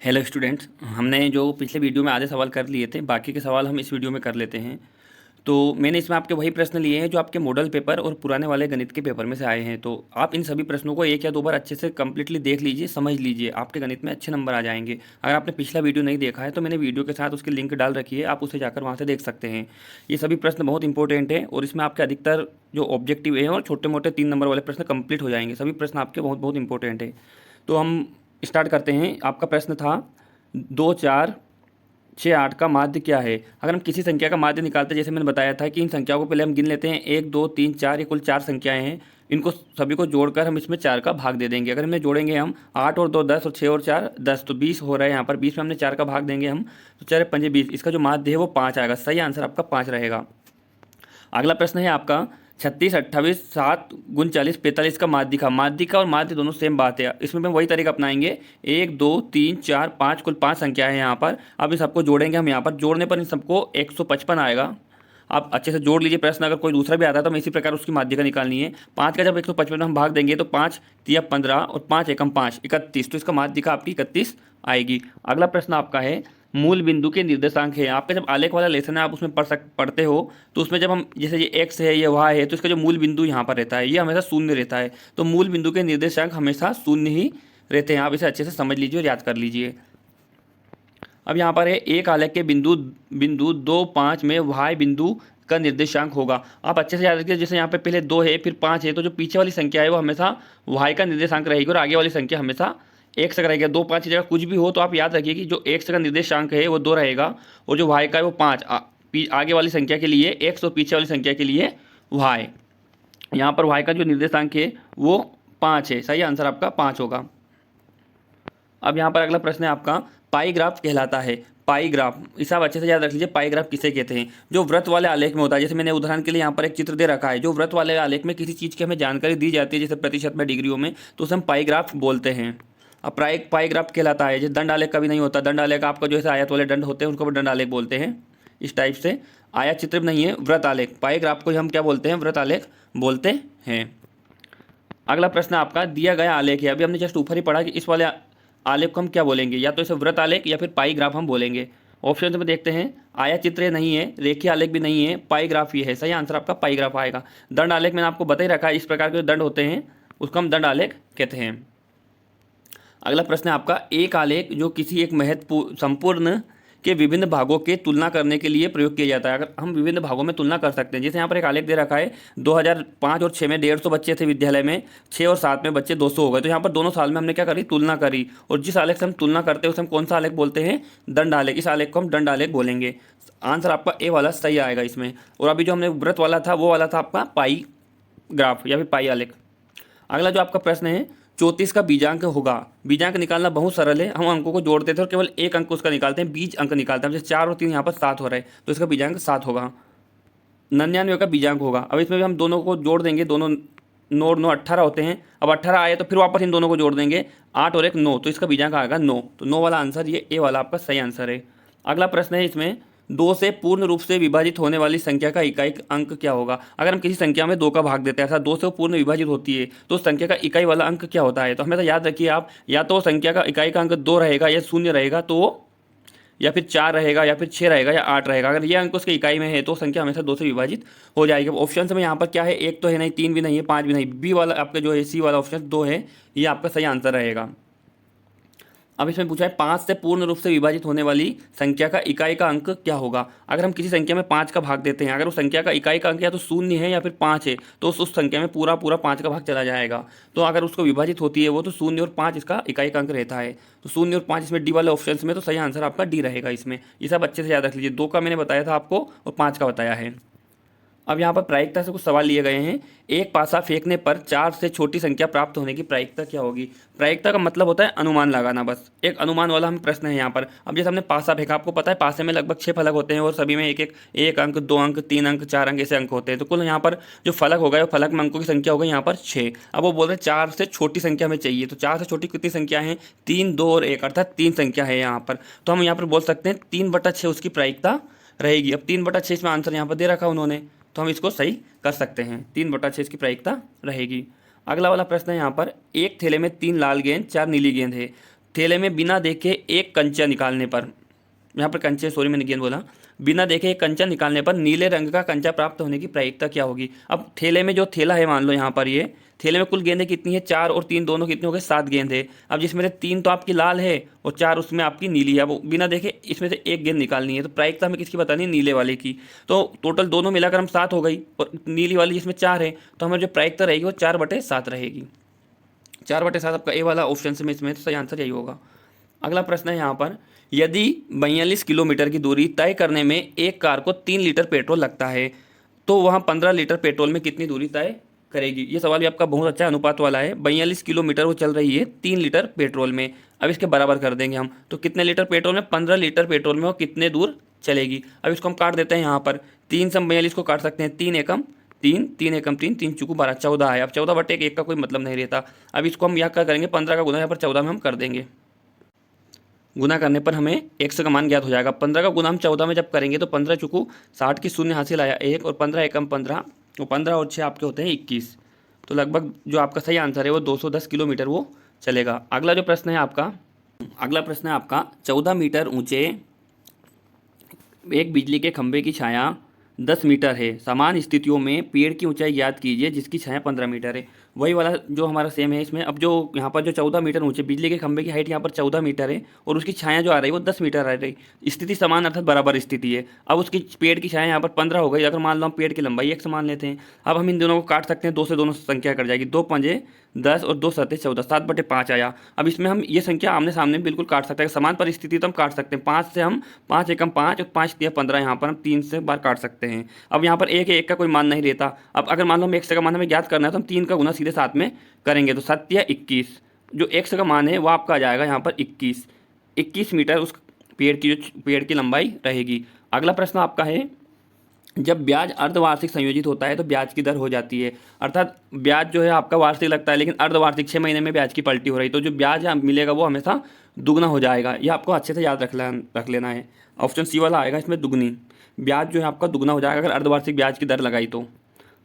Hello students, हमने जो पिछले वीडियो में आधे सवाल कर लिए थे, बाकी के सवाल हम इस वीडियो में कर लेते हैं। तो मैंने इसमें आपके वही प्रश्न लिए हैं जो आपके मॉडल पेपर और पुराने वाले गणित के पेपर में से आए हैं। तो आप इन सभी प्रश्नों को एक या दो बार अच्छे से कंप्लीटली देख लीजिए, समझ लीजिए, आपके गणित में अच्छे नंबर आ जाएंगे। अगर आपने पिछला वीडियो नहीं देखा है तो मैंने वीडियो के साथ उसकी लिंक डाल रखी है, आप उसे जाकर वहाँ से देख सकते हैं। ये सभी प्रश्न बहुत इंपॉर्टेंट हैं और इसमें आपके अधिकतर जो ऑब्जेक्टिव है और छोटे मोटे 3 नंबर वाले प्रश्न कंप्लीट हो जाएंगे। सभी प्रश्न आपके बहुत बहुत इंपॉर्टेंट है। तो हम स्टार्ट करते हैं। आपका प्रश्न था 2, 4, 6, 8 का माध्य क्या है। अगर हम किसी संख्या का माध्य निकालते हैं, जैसे मैंने बताया था कि इन संख्याओं को पहले हम गिन लेते हैं, 1, 2, 3, 4, ये कुल 4 संख्याएं हैं। इनको सभी को जोड़कर हम इसमें 4 का भाग दे देंगे। अगर इन्हें जोड़ेंगे हम 8 और 2 10 और 6 और 4 10, तो 20 हो रहा है। यहाँ पर 20 में हमने 4 का भाग देंगे हम, तो 4 5 20। इसका जो माध्य है वो 5 आएगा। सही आंसर आपका 5 रहेगा। अगला प्रश्न है आपका 36, 28, 7, 39, 45 का माध्य का और माध्य दोनों सेम बात है। इसमें हम वही तरीका अपनाएंगे। 1, 2, 3, 4, 5, कुल 5 संख्या है यहाँ पर। अब इन सबको जोड़ेंगे हम। यहाँ पर जोड़ने पर इन सबको 155 आएगा। आप अच्छे से जोड़ लीजिए प्रश्न। अगर कोई दूसरा भी आता है तो हमें इसी प्रकार उसकी माध्य का निकालनी है। 5 का जब 155 में हम भाग देंगे तो 5 तिया 15 और 5 एकम 5 31, तो इसका माध्य का आपकी 31 आएगी। अगला प्रश्न आपका है मूल बिंदु के निर्देशांक है। आपका जब आलेख वाला लेसन है आप उसमें पढ़ते हो, तो उसमें जब हम जैसे ये एक्स है, ये वाई है, तो इसका जो मूल बिंदु यहाँ पर रहता है ये हमेशा शून्य रहता है। तो मूल बिंदु के निर्देशांक हमेशा शून्य ही रहते हैं। आप इसे अच्छे से समझ लीजिए और याद कर लीजिए। अब यहाँ पर है एक आलेख के बिंदु बिंदु 2, 5 में वाई बिंदु का निर्देशांक होगा। आप अच्छे से याद रखिए, जैसे यहाँ पे पहले 2 है फिर 5 है, तो जो पीछे वाली संख्या है वो हमेशा वाई का निर्देशांक रहेगी और आगे वाली संख्या हमेशा एक्स का रहेगा। 2, 5 की जगह कुछ भी हो तो आप याद रखिए कि जो एक्स का निर्देशांक है वो 2 रहेगा और जो वाई का है वो 5। आगे वाली संख्या के लिए एक्स और पीछे वाली संख्या के लिए वाई। यहाँ पर वाई का जो निर्देशांक है वो 5 है। सही आंसर आपका 5 होगा। अब यहाँ पर अगला प्रश्न है आपका पाई ग्राफ कहलाता है। पाई ग्राफ, इसे आप अच्छे से याद रख लीजिए। पाई ग्राफ किसे कहते हैं? जो वृत्त वाले आलेख में होता है। जैसे मैंने उदाहरण के लिए यहाँ पर एक चित्र दे रखा है। जो वृत्त वाले आलेख में किसी चीज़ की हमें जानकारी दी जाती है, जैसे प्रतिशत में, डिग्रियों में, तो उसे हम पाई ग्राफ बोलते हैं। अब पाई ग्राफ कहलाता है। जैसे दंड आलेख का भी नहीं होता। दंड आलेख आपका जो है आयत वाले दंड होते हैं, उनको भी दंड आलेख बोलते हैं। इस टाइप से आयत चित्र नहीं है, वृत्त आलेख। पाई ग्राफ को हम क्या बोलते हैं? वृत्त आलेख बोलते हैं। अगला प्रश्न आपका दिया गया आलेख है। अभी हमने जस्ट ऊपर ही पढ़ा कि इस वाले आलेख को हम क्या बोलेंगे, या तो इसे वृत्त आलेख या फिर पाई ग्राफ हम बोलेंगे। ऑप्शन में देखते हैं। आयत चित्र नहीं है, रेखीय आलेख भी नहीं है, पाई ग्राफ ही है। सही आंसर आपका पाई ग्राफ आएगा। दंड आलेख मैंने आपको बता ही रखा है, इस प्रकार के दंड होते हैं उसको हम दंड आलेख कहते हैं। अगला प्रश्न है आपका एक आलेख जो किसी एक महत्वपूर्ण संपूर्ण के विभिन्न भागों के तुलना करने के लिए प्रयोग किया जाता है। अगर हम विभिन्न भागों में तुलना कर सकते हैं, जैसे यहाँ पर एक आलेख दे रखा है 2005 और 6 में 150 बच्चे थे विद्यालय में, 6 और 7 में बच्चे 200 हो गए। तो यहाँ पर दोनों साल में हमने क्या करी? तुलना करी। और जिस आलेख से हम तुलना करते हैं उसे हम कौन सा आलेख बोलते हैं? दंड आलेख। इस आलेख को हम दंड आलेख बोलेंगे। आंसर आपका ए वाला सही आएगा इसमें। और अभी जो हमने व्रत वाला था वो वाला था आपका पाई ग्राफ या फिर पाई आलेख। अगला जो आपका प्रश्न है 34 का बीजांक होगा। बीजांक निकालना बहुत सरल है। हम अंकों को जोड़ते थे और केवल एक अंक उसका निकालते हैं, बीज अंक निकालते हैं। जैसे 4 और 3 यहाँ पर 7 हो रहा है, तो इसका बीजांक 7 होगा। 99 का बीजांक होगा। अब इसमें भी हम दोनों को जोड़ देंगे। दोनों 9 9 18 होते हैं। अब 18 आए तो फिर वापस इन दोनों को जोड़ देंगे, 8 और 1 9, तो इसका बीजांक आएगा 9। तो 9 वाला आंसर, ये ए वाला आपका सही आंसर है। अगला प्रश्न है इसमें 2 से पूर्ण रूप से विभाजित होने वाली संख्या का इकाई अंक क्या होगा। अगर हम किसी संख्या में 2 का भाग देते हैं, ऐसा 2 से वो पूर्ण विभाजित होती है, तो उस संख्या का इकाई वाला अंक क्या होता है? तो हमेशा याद रखिए आप, या तो संख्या का इकाई का अंक 2 रहेगा या 0 रहेगा, तो या फिर 4 रहेगा या फिर 6 रहेगा या 8 रहेगा। अगर ये अंक उसके इकाई में है तो संख्या हमेशा 2 से विभाजित हो जाएगी। ऑप्शन में यहाँ पर क्या है? 1 तो है नहीं, 3 भी नहीं है, 5 भी नहीं। बी वाला आपका जो है, सी वाला ऑप्शन 2 है, ये आपका सही आंसर रहेगा। अब इसमें पूछा है 5 से पूर्ण रूप से विभाजित होने वाली संख्या का इकाई का अंक क्या होगा। अगर हम किसी संख्या में 5 का भाग देते हैं, अगर उस संख्या का इकाई का अंक या तो 0 है या फिर 5 है, तो उस संख्या में पूरा 5 का भाग चला जाएगा। तो अगर उसको विभाजित होती है वो, तो 0 और 5 इसका इकाई का अंक रहता है। तो 0 और 5 इसमें डी वाले ऑप्शन में, तो सही आंसर आपका डी रहेगा इसमें। ये सब अच्छे से याद रख लीजिए। 2 का मैंने बताया था आपको और 5 का बताया है। अब यहाँ पर प्रायिकता से कुछ सवाल लिए गए हैं। एक पासा फेंकने पर 4 से छोटी संख्या प्राप्त होने की प्रायिकता क्या होगी। प्रायिकता का मतलब होता है अनुमान लगाना, बस एक अनुमान वाला हम प्रश्न है यहाँ पर। अब जैसे हमने पासा फेंका, आपको पता है पासे में लगभग 6 फलक होते हैं और सभी में एक अंक, 2 अंक, 3 अंक, 4 अंक ऐसे अंक होते हैं। तो कुल यहाँ पर जो फलक होगा, फलक में अंकों की संख्या होगी यहाँ पर 6। अब वो बोल रहे हैं 4 से छोटी संख्या में चाहिए। तो 4 से छोटी कितनी संख्या है? 3, 2 और 1, अर्थात 3 संख्या है यहाँ पर। तो हम यहाँ पर बोल सकते हैं 3/6 उसकी प्रायिकता रहेगी। अब 3/6 इसमें आंसर यहाँ पर दे रखा उन्होंने, तो हम इसको सही कर सकते हैं। 3/6 की प्रायिकता रहेगी। अगला वाला प्रश्न है यहाँ पर एक थैले में 3 लाल गेंद 4 नीली गेंद है। थैले में बिना देखे एक कंचा निकालने पर, यहाँ पर कंचे, सॉरी मैंने गेंद बोला, बिना देखे एक कंचा निकालने पर नीले रंग का कंचा प्राप्त होने की प्रायिकता क्या होगी। अब थैले में जो थैला है, मान लो यहाँ पर ये थैले में कुल गेंदें कितनी है, 4 और 3 दोनों कितने हो गए, 7 गेंद है। अब जिसमें से 3 तो आपकी लाल है और 4 उसमें आपकी नीली है। अब बिना देखे इसमें से एक गेंद निकालनी है, तो प्रायिकता हमें किसकी बतानी है, नीले वाले की। तो टोटल दोनों मिलाकर हम 7 हो गई, और नीली वाली जिसमें 4 है, तो हमें जो प्रायिकता रहेगी वो 4/7 रहेगी। 4/7 आपका ए वाला ऑप्शन से में इसमें सही आंसर यही होगा। अगला प्रश्न है यहाँ पर, यदि 42 किलोमीटर की दूरी तय करने में एक कार को 3 लीटर पेट्रोल लगता है, तो वह 15 लीटर पेट्रोल में कितनी दूरी तय करेगी। ये सवाल भी आपका बहुत अच्छा अनुपात वाला है। 42 किलोमीटर वो चल रही है 3 लीटर पेट्रोल में। अब इसके बराबर कर देंगे हम, तो कितने लीटर पेट्रोल में, 15 लीटर पेट्रोल में वो कितने दूर चलेगी। अब इसको हम काट देते हैं यहाँ पर, 3 से हम 42 को काट सकते हैं, 3 एकम 3, 3 एकम 3, 3 चुकू 12, 14 है। अब 14/1 का कोई मतलब नहीं रहता। अब इसको हम यहाँ क्या करेंगे, 15 का गुना यहाँ पर 14 में हम कर देंगे। गुना करने पर हमें x का मान ज्ञात हो जाएगा। 15 का गुना हम 14 में जब करेंगे तो 15 चुकू 60 की शून्य हासिल आया 1, और 15 एकम 15, और 15 और 6 आपके होते हैं 21। तो लगभग जो आपका सही आंसर है वो 210 किलोमीटर वो चलेगा। अगला जो प्रश्न है आपका, 14 मीटर ऊंचे एक बिजली के खंभे की छाया 10 मीटर है। समान स्थितियों में पेड़ की ऊंचाई ज्ञात कीजिए जिसकी छाया 15 मीटर है। वही वाला जो हमारा सेम है इसमें। अब जो यहाँ पर जो 14 मीटर ऊंचे बिजली के खंभे की हाइट यहाँ पर 14 मीटर है, और उसकी छाया जो आ रही है वो 10 मीटर आ रही है। स्थिति समान अर्थात बराबर स्थिति है। अब उसकी पेड़ की छाया यहाँ पर 15 हो गई। अगर मान लो हम पेड़ की लंबाई 1 मान लेते हैं, अब हम इन दोनों को काट सकते हैं, 2 से दोनों संख्या कट जाएगी, 2 पंजे 10 और 2 सत्ते 14, 7/5 आया। अब इसमें हम ये संख्या आमने सामने बिल्कुल काट सकते हैं। समान परिस्थिति तो हम काट सकते हैं, 5 से हम 5 एकम 5 और 5 तिया 15, यहाँ पर हम 3 से बार काट सकते हैं। अब यहाँ पर एक का कोई मान नहीं रहता। अब अगर मान लो हम x का मान हमें ज्ञात करना है, तो हम 3 का गुना सीधे साथ में करेंगे, तो 7 या 21, जो x का मान है वो आपका आ जाएगा यहाँ पर 21 मीटर उस पेड़ की लंबाई रहेगी। अगला प्रश्न आपका है, जब ब्याज अर्धवार्षिक संयोजित होता है तो ब्याज की दर हो जाती है। अर्थात ब्याज जो है आपका वार्षिक लगता है, लेकिन अर्धवार्षिक 6 महीने में ब्याज की पलटी हो रही, तो जो ब्याज मिलेगा वो हमेशा दुगना हो जाएगा। ये आपको अच्छे से याद रख लेना है। ऑप्शन सी वाला आएगा इसमें, दुगनी। ब्याज जो है आपका दुगना हो जाएगा अगर अर्धवार्षिक ब्याज की दर लगाई तो।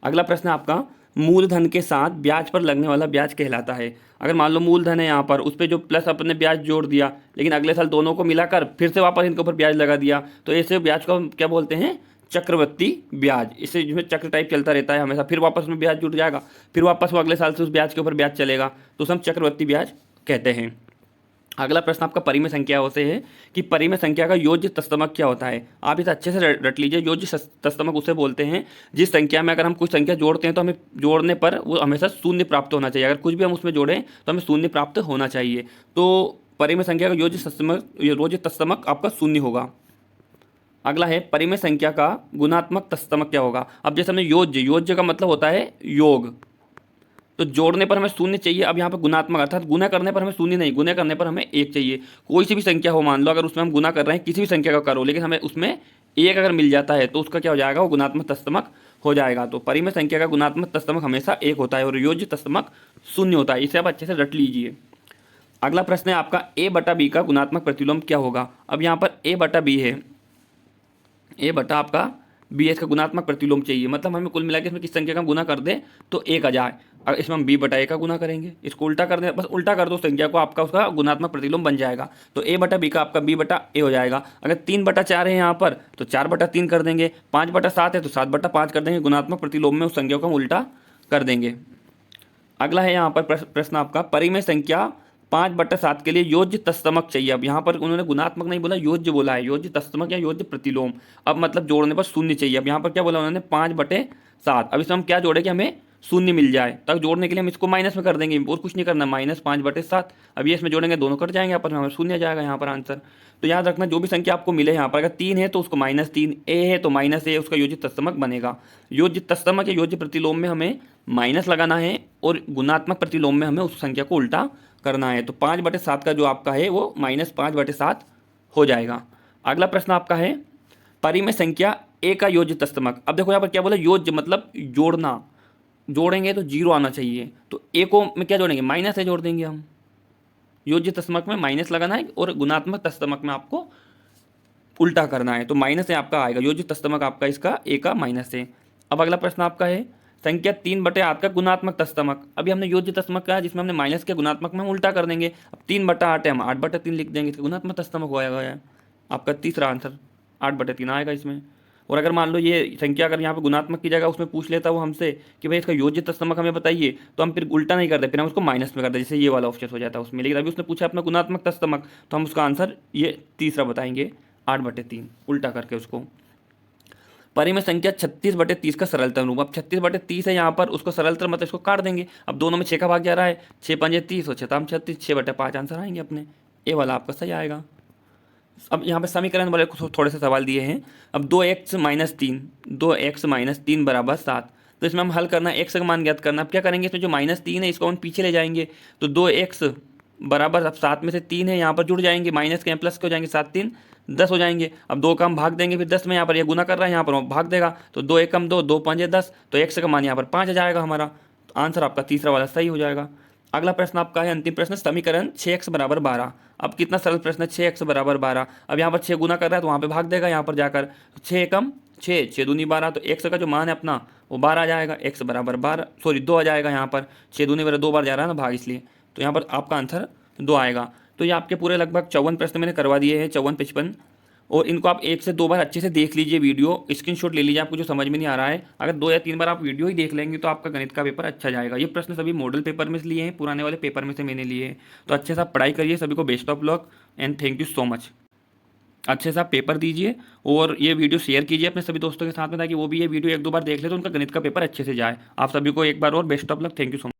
अगला प्रश्न आपका, मूलधन के साथ ब्याज पर लगने वाला ब्याज कहलाता है। अगर मान लो मूलधन है यहाँ पर, उस पर जो प्लस अपने ब्याज जोड़ दिया, लेकिन अगले साल दोनों को मिलाकर फिर से वापस इनके ऊपर ब्याज लगा दिया, तो ऐसे ब्याज को हम क्या बोलते हैं, चक्रवृद्धि ब्याज। इससे जिसमें चक्र टाइप चलता रहता है हमेशा, फिर वापस में ब्याज जुड़ जाएगा, फिर वापस वो अगले साल से उस ब्याज के ऊपर ब्याज चलेगा, तो उसे हम चक्रवृद्धि ब्याज कहते हैं। अगला प्रश्न आपका परिमेय संख्या से है कि परिमेय संख्या का योज्य तस्तमक क्या होता है। आप इसे अच्छे से रट लीजिए। योज्य तस्तमक उसे बोलते हैं जिस संख्या में अगर हम कुछ संख्या जोड़ते हैं तो हमें जोड़ने पर वो हमेशा शून्य प्राप्त होना चाहिए। अगर कुछ भी हम उसमें जोड़ें तो हमें शून्य प्राप्त होना चाहिए। तो परिमेय संख्या का योज्य तस्तमक आपका शून्य होगा। अगला है, परिमेय संख्या का गुणात्मक तस्तमक क्या होगा। अब जैसे हमने योज्य का मतलब होता है योग, तो जोड़ने पर हमें शून्य चाहिए। अब यहाँ पर गुणात्मक अर्थात गुना करने पर हमें शून्य नहीं, गुना करने पर हमें 1 चाहिए। कोई सी भी संख्या हो, मान लो अगर उसमें हम गुना कर रहे हैं, किसी भी संख्या का करो, लेकिन हमें उसमें 1 अगर मिल जाता है तो उसका क्या हो जाएगा, वो गुणात्मक तस्तमक हो जाएगा। तो परिमेय संख्या का गुणात्मक तस्तमक हमेशा 1 होता है और योज्य तस्तमक 0 होता है। इसे आप अच्छे से रट लीजिए। अगला प्रश्न है आपका, a/b का गुणात्मक प्रतिलोम क्या होगा। अब यहाँ पर a/b है, a/ आपका b, इसका गुणात्मक प्रतिलोम चाहिए। मतलब हमें कुल मिला के इसमें किस संख्या का गुना कर दे तो 1 आ जाए। अगर इसमें हम b/a का गुना करेंगे, इसको उल्टा कर दें, बस उल्टा कर दो संख्या को, आपका उसका गुणात्मक प्रतिलोम बन जाएगा। तो a/b का आपका b/a हो जाएगा। अगर 3/4 है यहाँ पर तो 4/3 कर देंगे, 5/7 है तो 7/5 कर देंगे। गुणात्मक प्रतिलोम में उस संख्या को हम उल्टा कर देंगे। अगला है यहाँ पर प्रश्न आपका, परिमेय संख्या 5/7 के लिए योज्य तस्तमक चाहिए। अब यहाँ पर उन्होंने गुणात्मक नहीं बोला, योज्य बोला है, योज्य तस्तमक या योज्य प्रतिलोम। अब मतलब जोड़ने पर शून्य चाहिए। अब यहाँ पर क्या बोला उन्होंने, 5/7। अब इसमें हम क्या जोड़े कि हमें शून्य मिल जाए, तब जोड़ने के लिए हम इसको माइनस में कर देंगे और कुछ नहीं करना, -5/7। अब ये इसमें जोड़ेंगे, दोनों कट जाएंगे, आपस में हमें शून्य आ जाएगा यहाँ पर आंसर। तो याद रखना, जो भी संख्या आपको मिले यहाँ पर, अगर 3 है तो उसको -3, a है तो -a, उसका योज्य तस्तमक बनेगा। योज्य तस्तमक या योज्य प्रतिलोम में हमें माइनस लगाना है और गुणात्मक प्रतिलोम में हमें उस संख्या को उल्टा करना है। तो 5/7 का जो आपका है वो -5/7 हो जाएगा। अगला प्रश्न आपका है, परिमेय संख्या a का योज्य तस्तमक। अब देखो यहाँ पर क्या बोला, योज्य मतलब जोड़ना, जोड़ेंगे तो 0 आना चाहिए। तो a को में क्या जोड़ेंगे, -a जोड़ देंगे हम। योज्य तस्तमक में माइनस लगाना है और गुणात्मक तस्तमक में आपको उल्टा करना है। तो -a आपका आएगा, योज्य तस्तमक आपका इसका a का -a। अब अगला प्रश्न आपका है, संख्या 3/8 का गुणात्मक तत्समक। अभी हमने योज्य तत्समक कहा जिसमें हमने माइनस के गुणात्मक में हम उल्टा कर देंगे। अब 3/8 है, हम 8/3 लिख देंगे, इसका गुणात्मक तत्समक हो जाएगा आपका तीसरा आंसर 8/3 आएगा इसमें। और अगर मान लो ये संख्या अगर यहाँ पे गुणात्मक की जगह उसमें पूछ लेता वो हमसे कि भाई इसका योज्य तत्समक हमें बताइए, तो हम फिर उल्टा नहीं करते, फिर हम उसको माइनस में करते, जैसे ये वाला ऑप्शन हो जाता है उसमें। लेकिन अभी उसने पूछा अपना गुणात्मक तत्समक, तो हम उसका आंसर ये तीसरा बताएंगे 8/3 उल्टा करके उसको। परिमेय संख्या 36/30 का सरलतम रूप। अब 36/30 है यहाँ पर, उसको सरलतम मतलब इसको काट देंगे। अब दोनों में 6 का भाग जा रहा है, 6×5 = 30 और 6×3 = 36, 6/5 आंसर आएंगे अपने। ये वाला आपका सही आएगा। अब यहाँ पे समीकरण वाले थोड़े से सवाल दिए हैं। अब 2x - 3 = 7, तो इसमें हम हल करना है, x का मान ज्ञात करना। अब क्या करेंगे, इसमें जो -3 है इसको हम पीछे ले जाएंगे, तो 2x बराबर, अब 7 में से 3 है यहाँ पर जुड़ जाएंगे, माइनस के प्लस के हो जाएंगे, 7 3 10 हो जाएंगे। अब 2 का हम भाग देंगे, फिर 10 में यहाँ पर ये गुना कर रहा है, यहाँ पर भाग देगा, तो 2 1 2, 2 5 10, तो x का मान यहाँ पर 5 आ जाएगा हमारा। तो आंसर आपका तीसरा वाला सही हो जाएगा। अगला प्रश्न आपका है अंतिम प्रश्न, समीकरण 6x = 12। अब कितना सरल प्रश्न है, 6x = 12। अब यहाँ पर 6 गुना कर रहा है तो वहाँ पे भाग देगा, यहाँ पर जाकर 6 × 6 = 6 दूनी 12, तो x का जो मान है अपना वो 12 आ जाएगा। x = 12 सॉरी 2 आ जाएगा, यहाँ पर 6 दूनी 12 2 बार जा रहा है ना भाग, इसलिए तो यहाँ पर आपका आंसर 2 आएगा। तो ये आपके पूरे लगभग 54 प्रश्न मैंने करवा दिए हैं, 54-55, और इनको आप 1 से 2 बार अच्छे से देख लीजिए, वीडियो स्क्रीनशॉट ले लीजिए आपको जो समझ में नहीं आ रहा है। अगर 2 या 3 बार आप वीडियो ही देख लेंगे तो आपका गणित का पेपर अच्छा जाएगा। ये प्रश्न सभी मॉडल पेपर में से लिए हैं, पुराने वाले पेपर में से मैंने लिए हैं। तो अच्छे से आप पढ़ाई करिए, सभी को best of luck and thank you so much. अच्छे से आप पेपर दीजिए और ये वीडियो शेयर कीजिए अपने सभी दोस्तों के साथ में, ताकि वो भी ये वीडियो 1-2 बार देख ले तो उनका गणित का पेपर अच्छे से जाए। आप सभी को एक बार और best of luck, thank you so much.